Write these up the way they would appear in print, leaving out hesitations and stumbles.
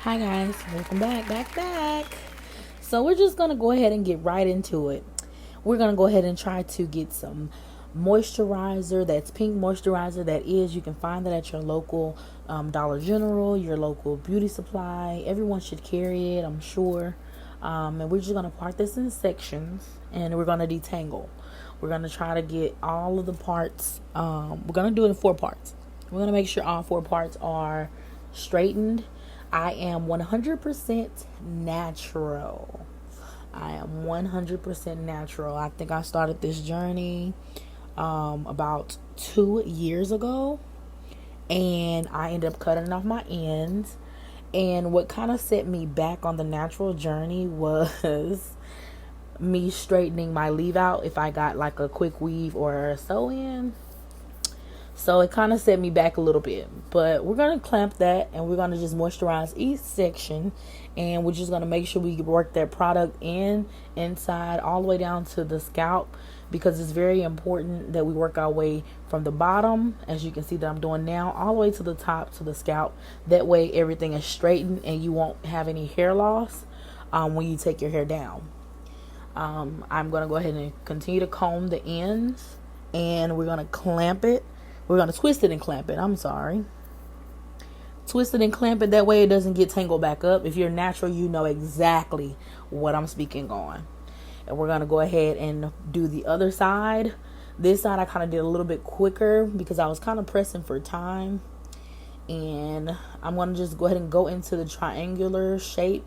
Hi guys, welcome back. So we're just gonna go ahead and get right into it. We're gonna go ahead and try to get some moisturizer. That's pink moisturizer. That is, you can find that at your local Dollar General, your local beauty supply. Everyone should carry it, I'm sure. And we're just gonna part this in sections, and we're gonna detangle. We're gonna try to get all of the parts. We're gonna do it in 4 parts. We're gonna make sure all 4 parts are straightened. I am 100% natural. I am 100% natural. I think I started this journey about 2 years ago, and I ended up cutting off my ends. And what kind of set me back on the natural journey was me straightening my leave out if I got like a quick weave or a sew in. So it kind of set me back a little bit, but we're going to clamp that and we're going to just moisturize each section, and we're just going to make sure we work that product inside all the way down to the scalp, because it's very important that we work our way from the bottom, as you can see that I'm doing now, all the way to the top to the scalp. That way everything is straightened and you won't have any hair loss when you take your hair down. I'm going to go ahead and continue to comb the ends, and we're going to clamp it. We're going to twist it and clamp it. Twist it and clamp it. That way it doesn't get tangled back up. If you're natural, you know exactly what I'm speaking on. And we're going to go ahead and do the other side. This side I kind of did a little bit quicker because I was kind of pressing for time. And I'm going to just go ahead and go into the triangular shape.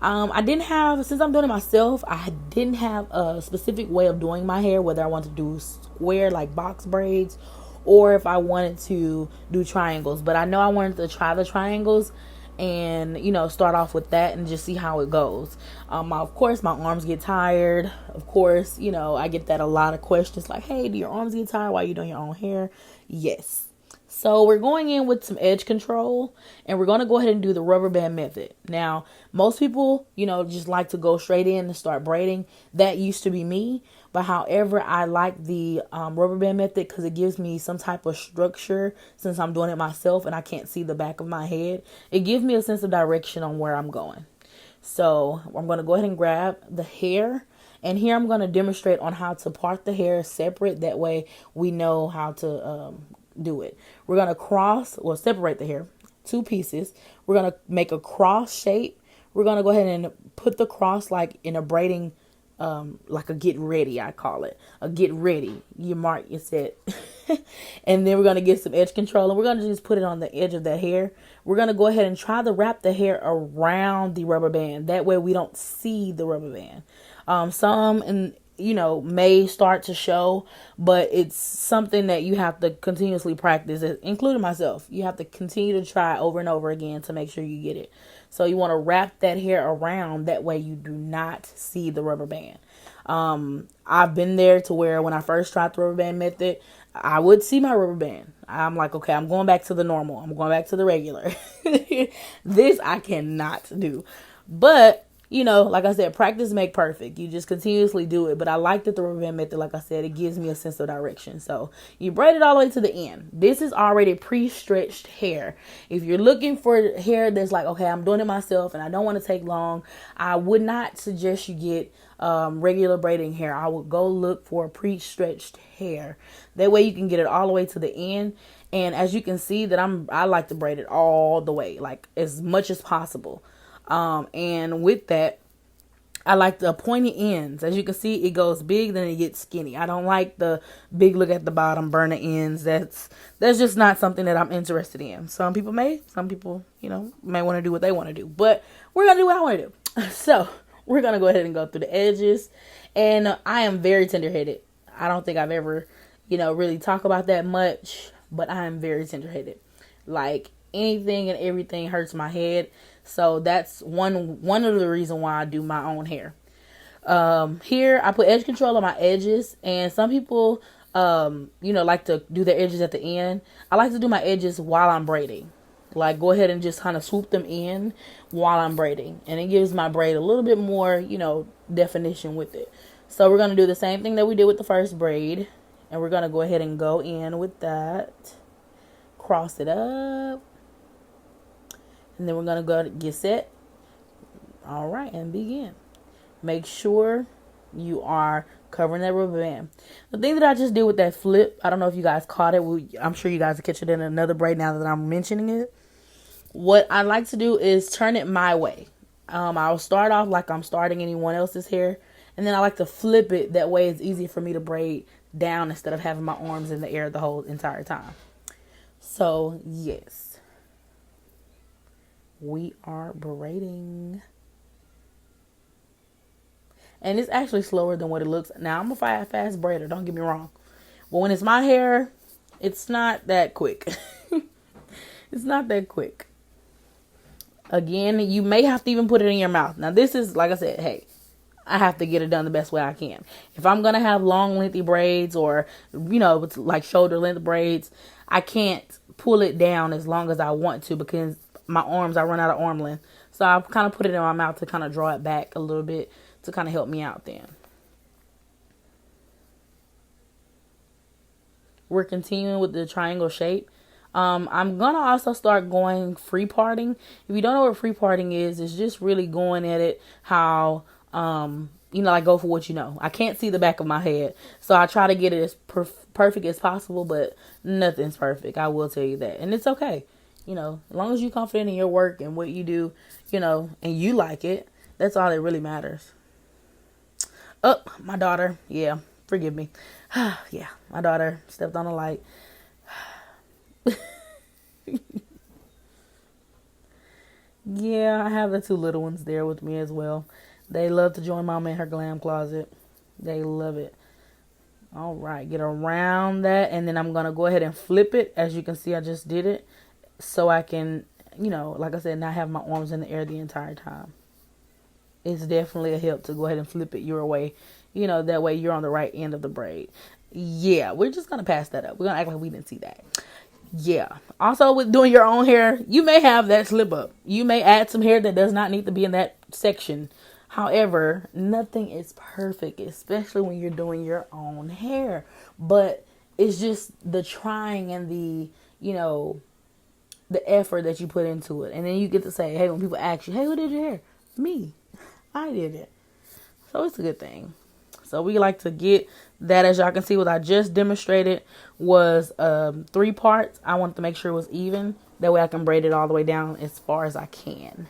Since I'm doing it myself, I didn't have a specific way of doing my hair, whether I want to do square like box braids or if I wanted to do triangles. But I know I wanted to try the triangles and, start off with that and just see how it goes. Of course, my arms get tired. Of course, I get that a lot of questions like, hey, do your arms get tired while you're doing your own hair? Yes. So we're going in with some edge control, and we're going to go ahead and do the rubber band method. Now, most people, just like to go straight in and start braiding. That used to be me. But however, I like the rubber band method because it gives me some type of structure since I'm doing it myself and I can't see the back of my head. It gives me a sense of direction on where I'm going. So I'm going to go ahead and grab the hair. And here I'm going to demonstrate on how to part the hair separate. That way we know how to do it. We're going to separate the hair, 2 pieces. We're going to make a cross shape. We're going to go ahead and put the cross like in a braiding, like a get ready, I call it. A get ready. You mark your set. And then we're going to get some edge control, and we're going to just put it on the edge of the hair. We're going to go ahead and try to wrap the hair around the rubber band. That way we don't see the rubber band. Some may start to show, but it's something that you have to continuously practice, including myself. You have to continue to try over and over again to make sure you get it. So you want to wrap that hair around. That way you do not see the rubber band. I've been there to where when I first tried the rubber band method, I would see my rubber band. I'm like, okay, I'm going back to the normal. I'm going back to the regular. This I cannot do. But like I said, practice make perfect. You just continuously do it. But I like that the rubber band method, like I said, it gives me a sense of direction. So you braid it all the way to the end. This is already pre-stretched hair. If you're looking for hair that's like, okay, I'm doing it myself and I don't want to take long, I would not suggest you get regular braiding hair. I would go look for pre-stretched hair. That way you can get it all the way to the end. And as you can see that I like to braid it all the way, like as much as possible. And with that, I like the pointy ends. As you can see, it goes big, then it gets skinny. I don't like the big look at the bottom, burn the ends. That's just not something that I'm interested in. Some people may may want to do what they want to do, but we're going to do what I want to do. So we're going to go ahead and go through the edges, and I am very tender-headed. I don't think I've ever, really talk about that much, but I am very tender-headed. Like anything and everything hurts my head. So that's one of the reasons why I do my own hair. Here I put edge control on my edges, and some people, like to do their edges at the end. I like to do my edges while I'm braiding. Like go ahead and just kind of swoop them in while I'm braiding, and it gives my braid a little bit more, definition with it. So we're going to do the same thing that we did with the first braid, and we're going to go ahead and go in with that, cross it up. And then we're going to go get set. All right, and begin. Make sure you are covering that rubber band. The thing that I just did with that flip, I don't know if you guys caught it. I'm sure you guys will catch it in another braid now that I'm mentioning it. What I like to do is turn it my way. I'll start off like I'm starting anyone else's hair, and then I like to flip it. That way it's easier for me to braid down instead of having my arms in the air the whole entire time. So, yes. We are braiding. And it's actually slower than what it looks. Now, I'm a fast braider, don't get me wrong. But when it's my hair, it's not that quick. It's not that quick. Again, you may have to even put it in your mouth. Now, this is, like I said, hey, I have to get it done the best way I can. If I'm going to have long, lengthy braids or, like shoulder length braids, I can't pull it down as long as I want to because my arms, I run out of arm length. So I kind of put it in my mouth to kind of draw it back a little bit to kind of help me out then. We're continuing with the triangle shape. I'm going to also start going free parting. If you don't know what free parting is, it's just really going at it how, like go for what you know. I can't see the back of my head, so I try to get it as perfect as possible, but nothing's perfect. I will tell you that. And it's okay. As long as you're confident in your work and what you do, and you like it, that's all that really matters. Oh, my daughter. Yeah, forgive me. Yeah, my daughter stepped on a light. Yeah, I have the two little ones there with me as well. They love to join Mama in her glam closet. They love it. All right, get around that, and then I'm going to go ahead and flip it. As you can see, I just did it so I can, like I said, not have my arms in the air the entire time. It's definitely a help to go ahead and flip it your way. That way you're on the right end of the braid. Yeah, we're just going to pass that up. We're going to act like we didn't see that. Yeah. Also, with doing your own hair, you may have that slip up. You may add some hair that does not need to be in that section. However, nothing is perfect, especially when you're doing your own hair. But it's just the trying and the effort that you put into it. And then you get to say, hey, when people ask you, hey, who did your hair? Me. I did it. So it's a good thing. So we like to get that. As y'all can see, what I just demonstrated was 3 parts. I wanted to make sure it was even. That way I can braid it all the way down as far as I can.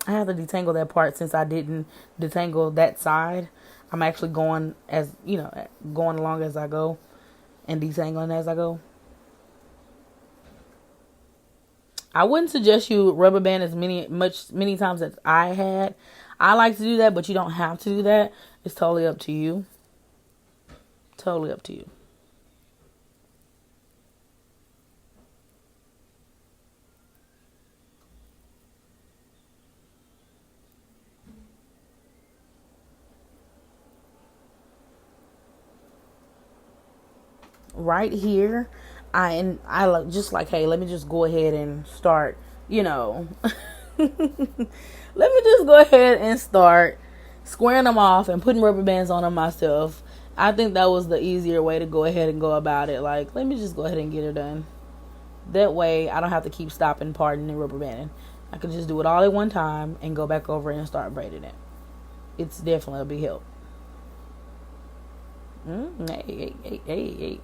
I have to detangle that part since I didn't detangle that side. I'm actually going going along as I go and detangling as I go. I wouldn't suggest you rubber band as many times as I had. I like to do that, but you don't have to do that. It's totally up to you. Totally up to you. Right here, I look just like, hey, let me just go ahead and start, let me just go ahead and start squaring them off and putting rubber bands on them myself. I think that was the easier way to go ahead and go about it. Like, let me just go ahead and get it done. That way, I don't have to keep stopping, parting, and rubber banding. I can just do it all at one time and go back over and start braiding it. It's definitely a big help. Hey.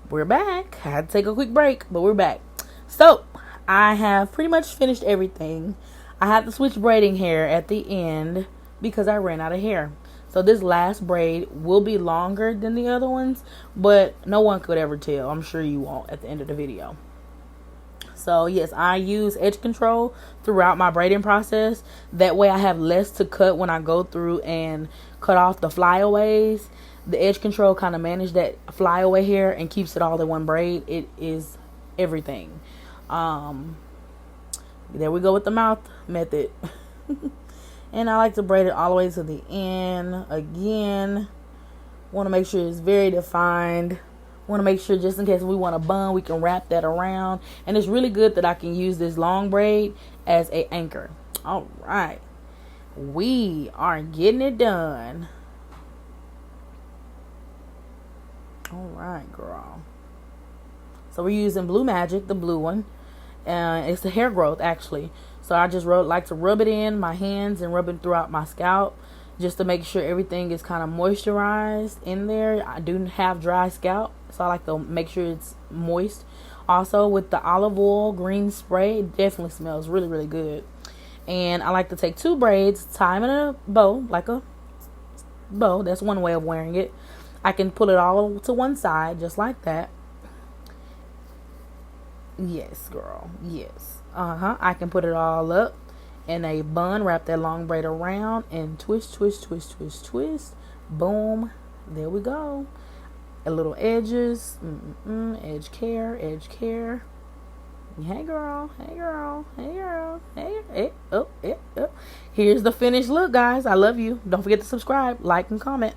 We're back. I had to take a quick break, but we're back. So, I have pretty much finished everything. I had to switch braiding hair at the end because I ran out of hair. So this last braid will be longer than the other ones, but no one could ever tell. I'm sure you won't at the end of the video. So yes, I use edge control throughout my braiding process. That way I have less to cut when I go through and cut off the flyaways. The edge control kind of manages that flyaway hair and keeps it all in one braid. It is everything. There we go with the mouth method. And I like to braid it all the way to the end. Again, want to make sure it's very defined. Want to make sure just in case we want a bun, we can wrap that around. And it's really good that I can use this long braid as an anchor. All right. We are getting it done. All right, girl. So we're using Blue Magic, the blue one. It's the hair growth, actually. So I just like to rub it in my hands and rub it throughout my scalp just to make sure everything is kind of moisturized in there. I do have dry scalp, so I like to make sure it's moist. Also, with the olive oil green spray, it definitely smells really, really good. And I like to take 2 braids, tie them in a bow, like a bow. That's one way of wearing it. I can pull it all to one side, just like that. Yes, girl. Yes. I can put it all up in a bun, wrap that long braid around, and twist, twist, twist, twist, twist. Boom. There we go. A little edges. Edge care, edge care. Hey, girl. Hey, girl. Hey, girl. Hey, oh. Here's the finished look, guys. I love you. Don't forget to subscribe, like, and comment.